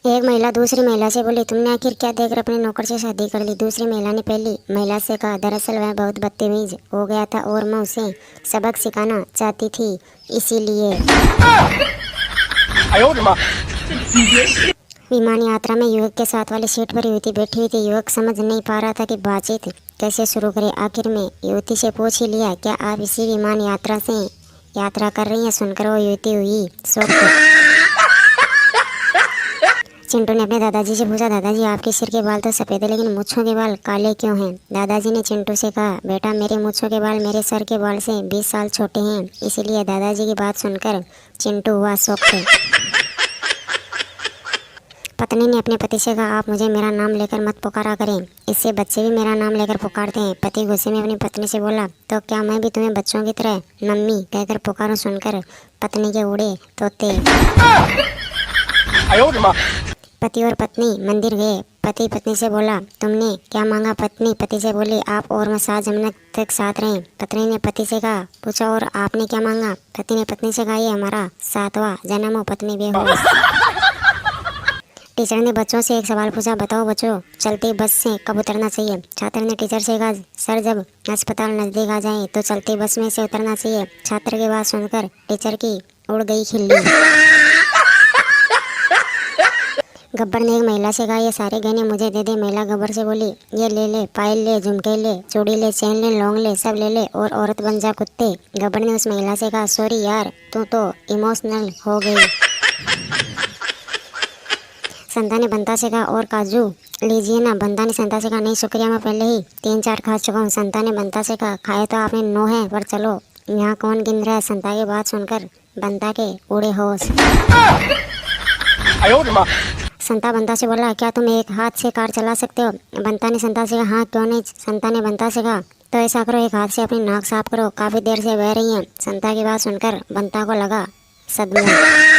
एक महिला दूसरी महिला से बोली, तुमने आखिर क्या देखकर अपने नौकर से शादी कर ली। दूसरी महिला ने पहली महिला से कहा, दरअसल वह बहुत बदतमीज हो गया था और मैं उसे सबक सिखाना चाहती थी, इसीलिए। विमान यात्रा में युवक के साथ वाली सीट पर युवती बैठी हुई थी। युवक समझ नहीं पा रहा था कि बातचीत कैसे शुरू करे। आखिर में युवती से पूछ ही लिया, क्या आप इसी विमान यात्रा से यात्रा कर रही हैं। सुनकर वो युवती हुई शॉक। चिंटू ने अपने दादाजी से पूछा, दादाजी आपके सिर के बाल तो सफ़ेद है लेकिन मूंछों के बाल काले क्यों हैं। दादाजी ने चिंटू से कहा, बेटा मेरे मूंछों के बाल मेरे सर के बाल से 20 साल छोटे हैं, इसीलिए। दादाजी की बात सुनकर चिंटू हुआ शॉक। पत्नी ने अपने पति से कहा, आप मुझे मेरा नाम लेकर मत पुकारा करें, इससे बच्चे भी मेरा नाम लेकर पुकारते हैं। पति गुस्से में अपनी पत्नी से बोला, तो क्या मैं भी तुम्हें बच्चों की तरह मम्मी कहकर पुकारूं। सुनकर पत्नी के उड़े तोते। पति और पत्नी मंदिर गए। पति पत्नी से बोला, तुमने क्या मांगा। पत्नी पति से बोली, आप और मैं 7 जन्म तक साथ रहें। पत्नी ने पति से कहा, पूछा और आपने क्या मांगा। पति ने पत्नी से कहा, ये हमारा 7वां जन्म हो। पत्नी बेहोश। टीचर ने बच्चों से एक सवाल पूछा, बताओ बच्चों, चलती बस से कब उतरना चाहिए। छात्र ने टीचर से कहा, सर जब अस्पताल नजदीक आ जाए तो चलती बस में से उतरना चाहिए। छात्र की बात सुनकर टीचर की उड़ गई खिल्ली। गब्बर ने एक महिला से कहा, ये सारे गहने मुझे दे दे। महिला गब्बर से बोली, ये ले ले, पायल ले, झुमके ले, चूड़ी ले, चैन ले, लौंग ले, सब ले ले और औरत बन जा कुत्ते। गब्बर ने उस महिला से कहा, सॉरी यार, तू तो इमोशनल हो गई। संता ने बंता से कहा, और काजू लीजिए ना। बंता ने संता से कहा, नहीं शुक्रिया, मैं पहले ही 3-4 खा चुका हूँ। संता ने बंता से कहा, खाए तो आपने 9 है, पर चलो यहाँ कौन गिन रहा है। संता की बात सुनकर बंता के उड़े होश। संता बंता से बोला, क्या तुम एक हाथ से कार चला सकते हो। बंता ने संता से कहा, हाँ क्यों नहीं। संता ने बंता से कहा, तो ऐसा करो, एक हाथ से अपनी नाक साफ करो, काफी देर से बह रही है। संता की बात सुनकर बंता को लगा सदमा।